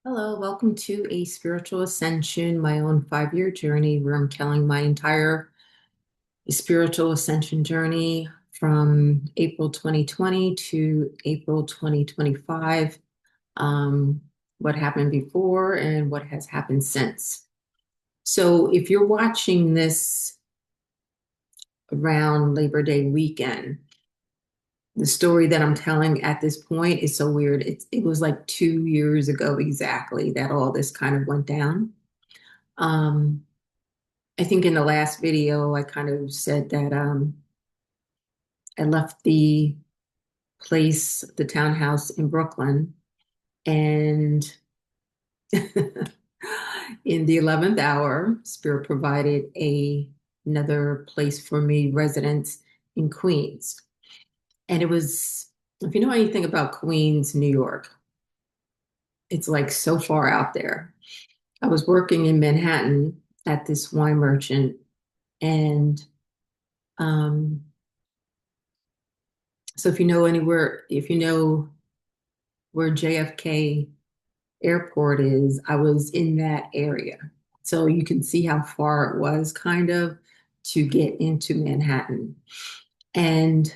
Hello, welcome to a Spiritual Ascension, my own 5-year journey where I'm telling my entire spiritual ascension journey from April 2020 to April 2025, um, what happened before and what has happened since. So if you're watching this around Labor Day weekend, the story that I'm telling at this point is so weird. It was like 2 years ago exactly that all this kind of went down. Um, I think in the last video, I kind of said that I left the place, the townhouse in Brooklyn, and in the 11th hour, Spirit provided another place for me, residence in Queens. And it was, if you know anything about Queens, New York, it's like so far out there. I was working in Manhattan at this wine merchant, and um, so if you know where JFK Airport is, I was in that area. So you can see how far it was kind of to get into Manhattan. And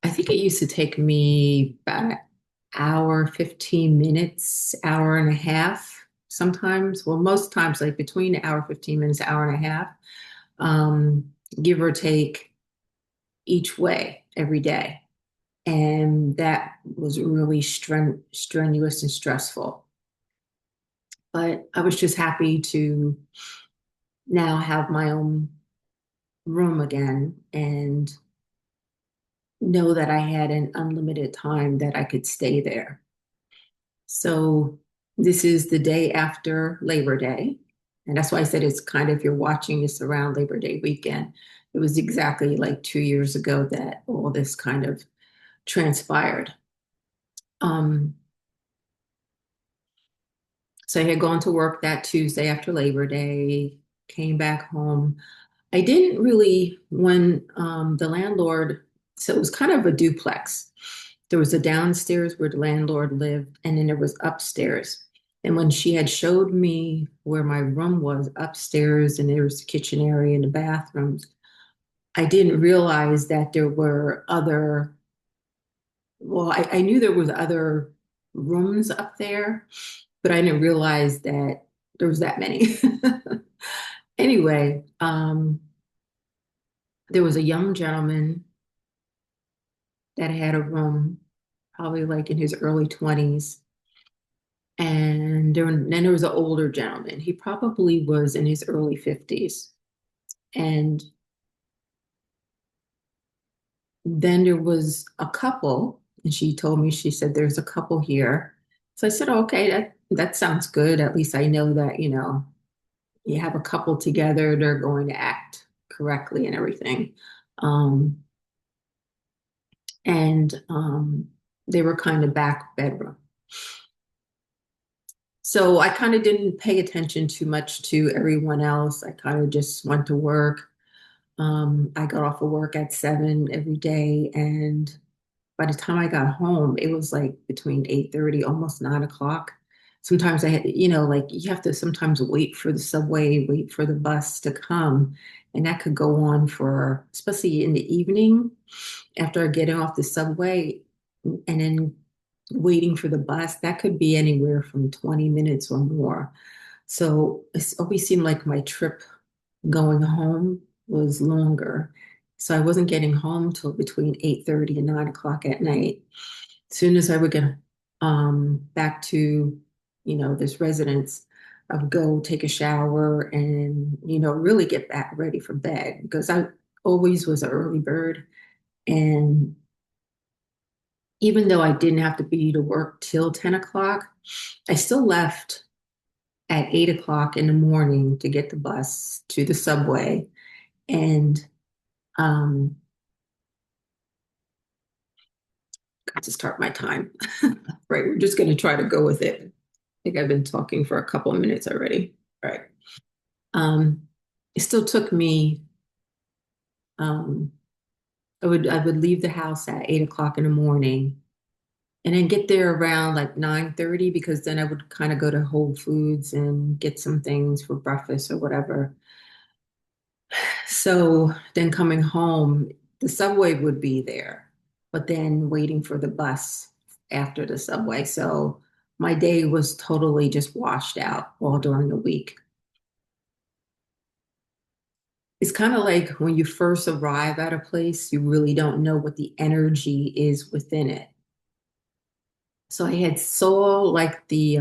I think it used to take me about an hour, 15 minutes, hour and a half sometimes. Well, most times, like between an hour, 15 minutes, hour and a half, um, give or take each way every day. And that was really strenuous and stressful. But I was just happy to now have my own room again and know that I had an unlimited time that I could stay there. So this is the day after Labor Day. And that's why I said it's kind of, if you're watching this around Labor Day weekend, it was exactly like 2 years ago that all this kind of transpired. Um, so I had gone to work that Tuesday after Labor Day, came back home. I didn't really, when the landlord, so it was kind of a duplex. There was a downstairs where the landlord lived, and then there was upstairs. And when she had showed me where my room was upstairs, and there was the kitchen area and the bathrooms, I didn't realize that there were other, well, I knew there was other rooms up there, but I didn't realize that there was that many. Anyway, there was a young gentleman that had a room, probably like in his early 20s. And then there was an older gentleman. He probably was in his early 50s. And then there was a couple, and she told me, she said, there's a couple here. So I said, okay, that sounds good. At least I know that, you have a couple together, they're going to act correctly and everything. Um, and they were kind of back bedroom. So I kind of didn't pay attention too much to everyone else. I kind of just went to work. I got off of work at 7 every day, and by the time I got home, it was like between 8:30, almost 9 o'clock. Sometimes I had, like you have to sometimes wait for the subway, wait for the bus to come, and that could go on for, especially in the evening after getting off the subway, and then waiting for the bus, that could be anywhere from 20 minutes or more. So it always seemed like my trip going home was longer. So I wasn't getting home till between 8:30 and 9 o'clock at night. As soon as I would get back to, this residence, I would go take a shower and, really get back ready for bed because I always was an early bird. And even though I didn't have to be to work till 10 o'clock, I still left at 8 o'clock in the morning to get the bus to the subway. And um, got to start my time. Right, we're just going to try to go with it. I think I've been talking for a couple of minutes already. Right. Um, it still took me, um, I would leave the house at 8 o'clock in the morning and then get there around like 9:30 because then I would kind of go to Whole Foods and get some things for breakfast or whatever. So then coming home, the subway would be there, but then waiting for the bus after the subway. So my day was totally just washed out all during the week. It's kind of like when you first arrive at a place, you really don't know what the energy is within it. So I had saw like the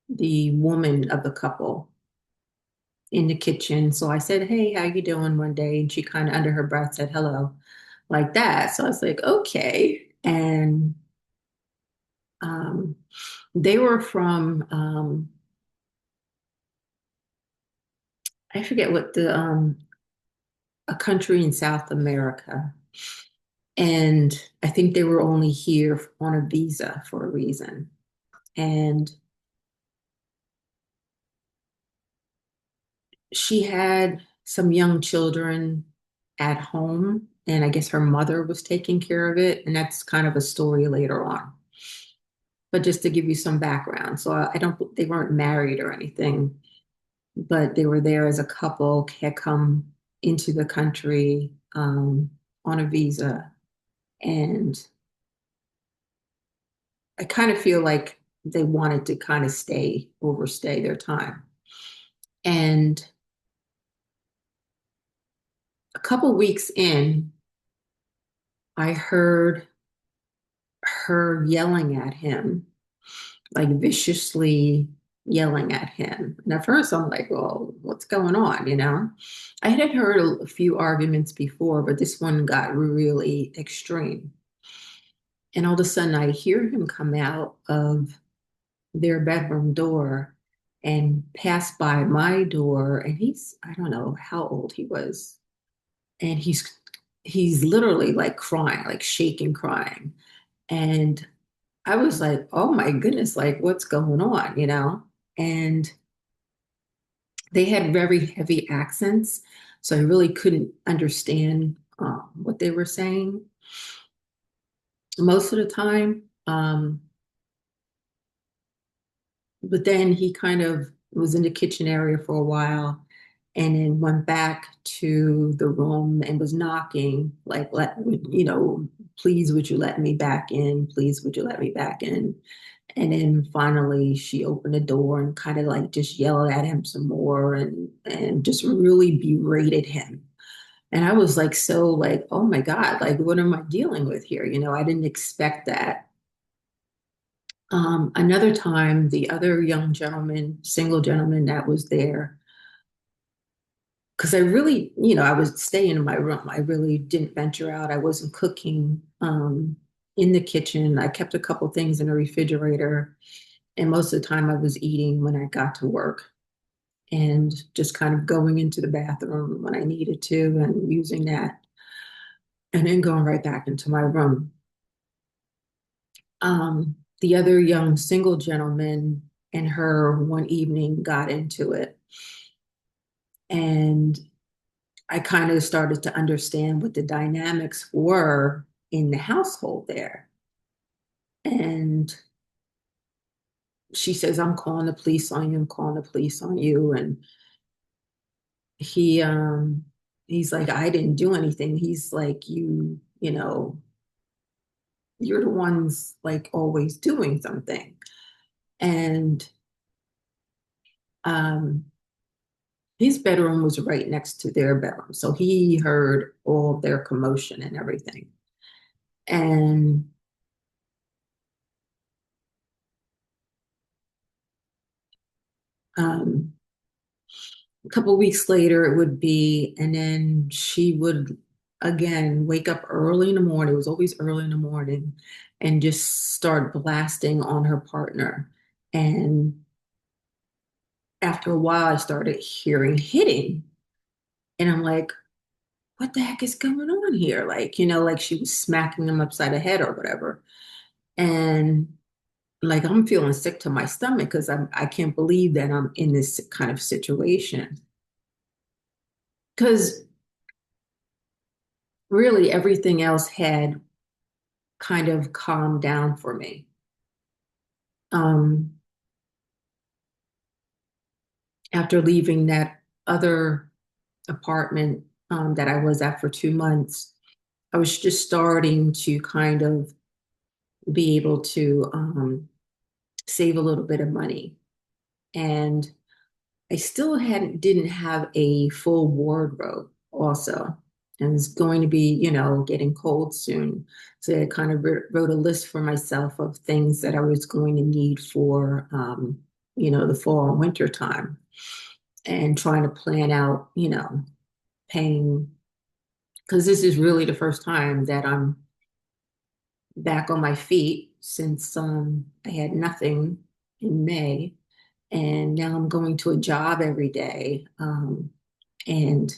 woman of the couple in the kitchen. So I said, "Hey, how you doing?" one day, and she kind of under her breath said, "Hello," like that. So I was like, "Okay." And um, they were from I forget what the a country in South America, and I think they were only here on a visa for a reason. And she had some young children at home, and I guess her mother was taking care of it, and that's kind of a story later on. But just to give you some background, so I don't, they weren't married or anything, but they were there as a couple, had come into the country on a visa, and I kind of feel like they wanted to kind of overstay their time. And a couple weeks in, I heard her yelling at him, like viciously yelling at him. And at first I'm like, well, what's going on? I had heard a few arguments before, but this one got really extreme. And all of a sudden I hear him come out of their bedroom door and pass by my door. And I don't know how old he was. And he's literally like crying, like shaking, crying. And I was like, oh my goodness, like what's going on? And they had very heavy accents, so I really couldn't understand what they were saying most of the time. But then he kind of was in the kitchen area for a while and then went back to the room and was knocking, like, please, would you let me back in? Please, would you let me back in? And then finally she opened the door and kind of like just yelled at him some more and just really berated him. And I was like, so like, oh my God, like what am I dealing with here? I didn't expect that. Another time, the other young gentleman, single gentleman that was there, because I really, I was staying in my room. I really didn't venture out. I wasn't cooking in the kitchen. I kept a couple things in the refrigerator. And most of the time I was eating when I got to work and just kind of going into the bathroom when I needed to and using that and then going right back into my room. The other young single gentleman and her one evening got into it. And I kind of started to understand what the dynamics were in the household there. And she says, I'm calling the police on you, I'm calling the police on you. And he he's like, I didn't do anything. He's like, you're the ones like always doing something. And um his bedroom was right next to their bedroom. So he heard all of their commotion and everything. And um, a couple weeks later, it would be, and then she would again wake up early in the morning. It was always early in the morning, and just start blasting on her partner. And after a while, I started hearing hitting. And I'm like, what the heck is going on here? Like, like she was smacking him upside the head or whatever. And like I'm feeling sick to my stomach because I can't believe that I'm in this kind of situation. Because really everything else had kind of calmed down for me. Um, After leaving that other apartment that I was at for 2 months, I was just starting to kind of be able to save a little bit of money. And I still didn't have a full wardrobe also. And it's going to be, getting cold soon. So I kind of wrote a list for myself of things that I was going to need for, the fall and winter time, and trying to plan out, paying, because this is really the first time that I'm back on my feet since I had nothing in May. And now I'm going to a job every day. And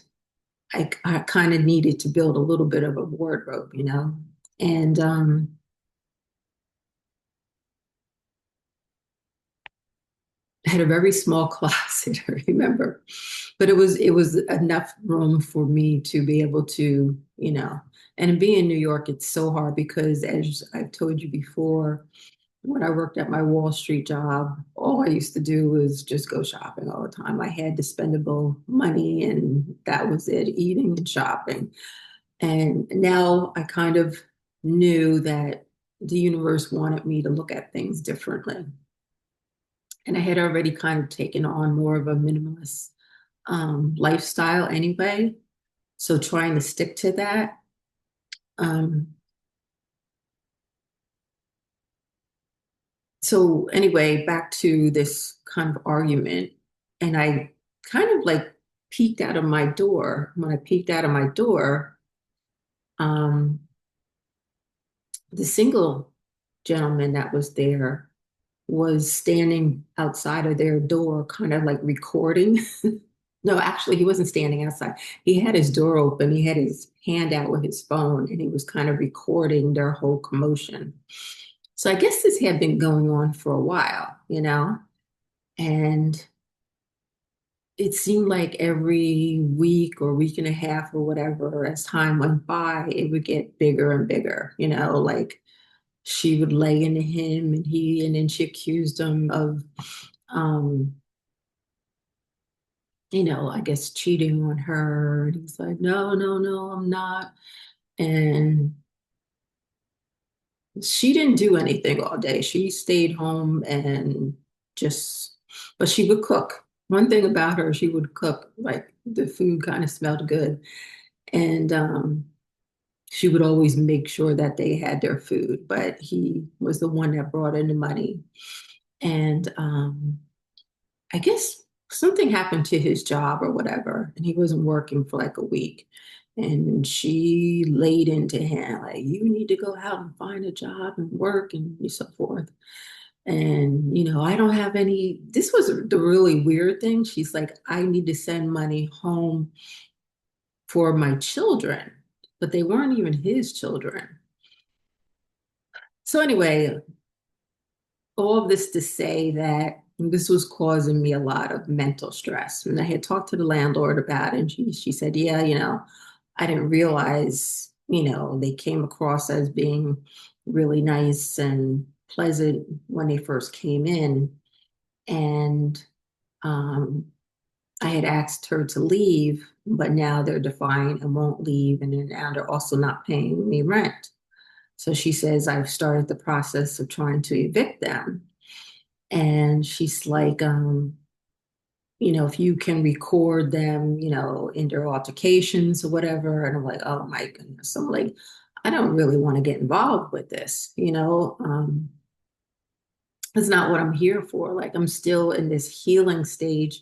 I kind of needed to build a little bit of a wardrobe, And I had a very small closet, I remember. But it was enough room for me to be able to, and being in New York, it's so hard because, as I've told you before, when I worked at my Wall Street job, all I used to do was just go shopping all the time. I had dispendable money and that was it, eating and shopping. And now I kind of knew that the universe wanted me to look at things differently. And I had already kind of taken on more of a minimalist lifestyle anyway. So trying to stick to that. Um, so anyway, back to this kind of argument. And I kind of like peeked out of my door. When I peeked out of my door, um, the single gentleman that was there was standing outside of their door, kind of like recording. No, actually, he wasn't standing outside. He had his door open. He had his hand out with his phone, and he was kind of recording their whole commotion. So I guess this had been going on for a while, and it seemed like every week or week and a half or whatever, as time went by, it would get bigger and bigger, like she would lay into him and then she accused him of, um, I guess cheating on her. And he's like, no, no, no, I'm not. And she didn't do anything all day. She stayed home and just, but she would cook. One thing about her, she would cook, like the food kind of smelled good. And she would always make sure that they had their food, but he was the one that brought in the money. And I guess something happened to his job or whatever, and he wasn't working for like a week. And she laid into him, like, you need to go out and find a job and work and so forth. And, I don't have any. This was the really weird thing. She's like, I need to send money home for my children, but they weren't even his children. So, anyway, all of this to say that this was causing me a lot of mental stress. And I had talked to the landlord about it, and she said, yeah, I didn't realize, they came across as being really nice and pleasant when they first came in. And um, I had asked her to leave, but now they're defiant and won't leave. And then now they're also not paying me rent. So she says, I've started the process of trying to evict them. And she's like, if you can record them, in their altercations or whatever. And I'm like, oh my goodness. I'm like, I don't really want to get involved with this, it's not what I'm here for. Like, I'm still in this healing stage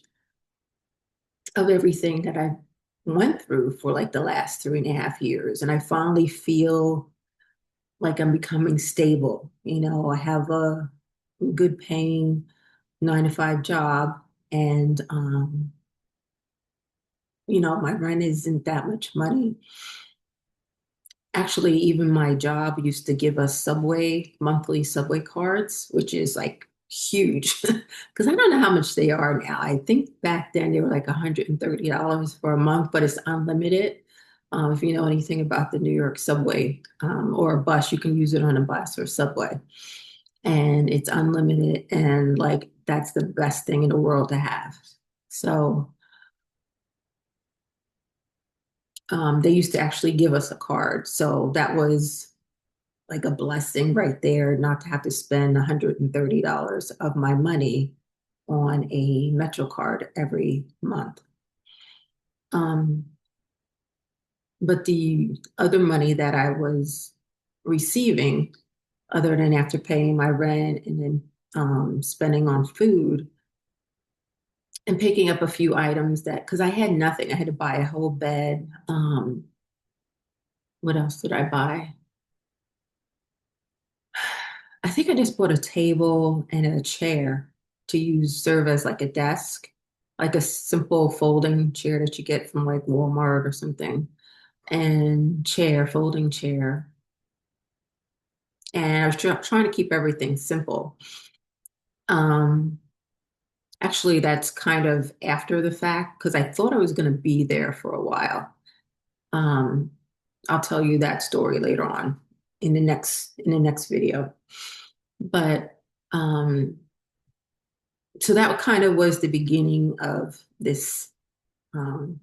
of everything that I went through for like the last 3.5 years. And I finally feel like I'm becoming stable. I have a good paying 9 to 5 job, and my rent isn't that much money. Actually, even my job used to give us monthly subway cards, which is like huge because I don't know how much they are now. I think back then they were like $130 for a month, but it's unlimited. If you know anything about the New York subway, or a bus, you can use it on a bus or subway. And it's unlimited, and like that's the best thing in the world to have. So they used to actually give us a card. So that was like a blessing right there, not to have to spend $130 of my money on a Metro card every month. Um, but the other money that I was receiving, other than after paying my rent and then spending on food and picking up a few items that, because I had nothing, I had to buy a whole bed. What else did I buy? I think I just bought a table and a chair to use serve as like a desk, like a simple folding chair that you get from like Walmart or something, and chair, folding chair. And I was trying to keep everything simple. Um, Actually, that's kind of after the fact because I thought I was going to be there for a while. Um, I'll tell you that story later on in the next video. But so that kind of was the beginning of this um,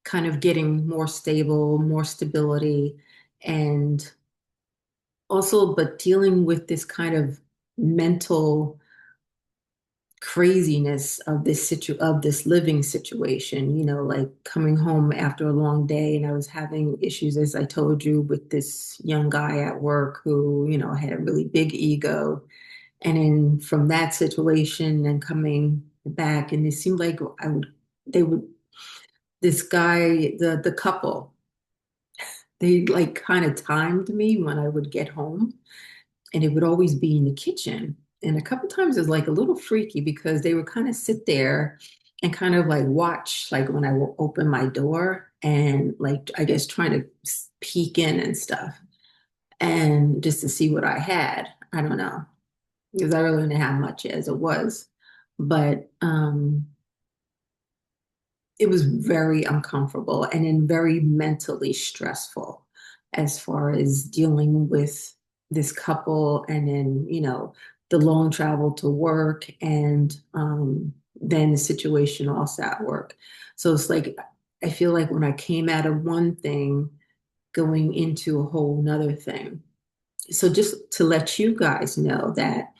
kind of getting more stable, more stability, and also, but dealing with this kind of mental craziness of this living situation, like coming home after a long day, and I was having issues, as I told you, with this young guy at work who, had a really big ego. And then from that situation and coming back, and it seemed like they would, this guy, the couple, they like kind of timed me when I would get home, and it would always be in the kitchen. And a couple times it was like a little freaky because they would kind of sit there and kind of like watch, like when I will open my door and like, I guess trying to peek in and stuff and just to see what I had. I don't know, because I really didn't have much as it was. But it was very uncomfortable and then very mentally stressful as far as dealing with this couple and then, the long travel to work and then the situation also at work. So it's like, I feel like when I came out of one thing, going into a whole nother thing. So just to let you guys know that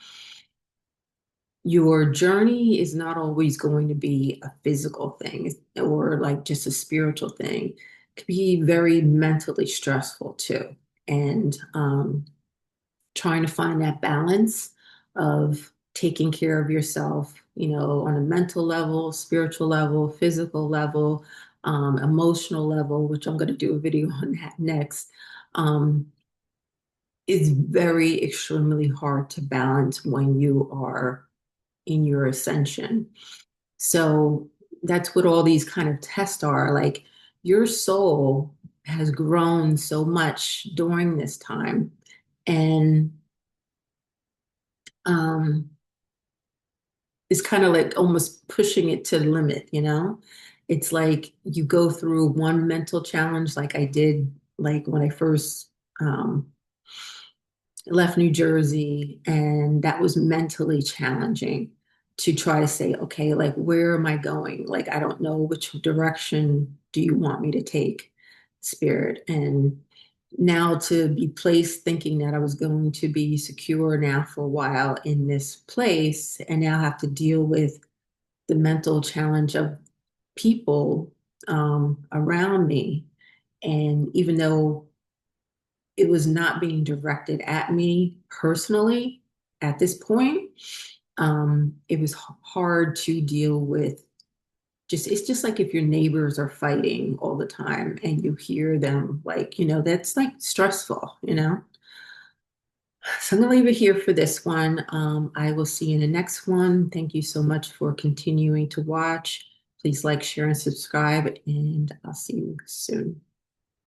your journey is not always going to be a physical thing or like just a spiritual thing. It could be very mentally stressful too. And trying to find that balance of taking care of yourself, on a mental level, spiritual level, physical level, emotional level, which I'm going to do a video on that next, um, is very extremely hard to balance when you are in your ascension. So that's what all these kind of tests are. Like your soul has grown so much during this time. And um, it's kind of like almost pushing it to the limit. It's like you go through one mental challenge, like I did, like when I first um, left New Jersey, and that was mentally challenging to try to say, okay, like, where am I going? Like, I don't know, which direction do you want me to take, Spirit? And now to be placed thinking that I was going to be secure now for a while in this place, and now have to deal with the mental challenge of people around me. And even though it was not being directed at me personally at this point. It was hard to deal with. It's just like if your neighbors are fighting all the time and you hear them, like, that's like stressful. So I'm gonna leave it here for this one. I will see you in the next one. Thank you so much for continuing to watch. Please like, share, and subscribe, and I'll see you soon.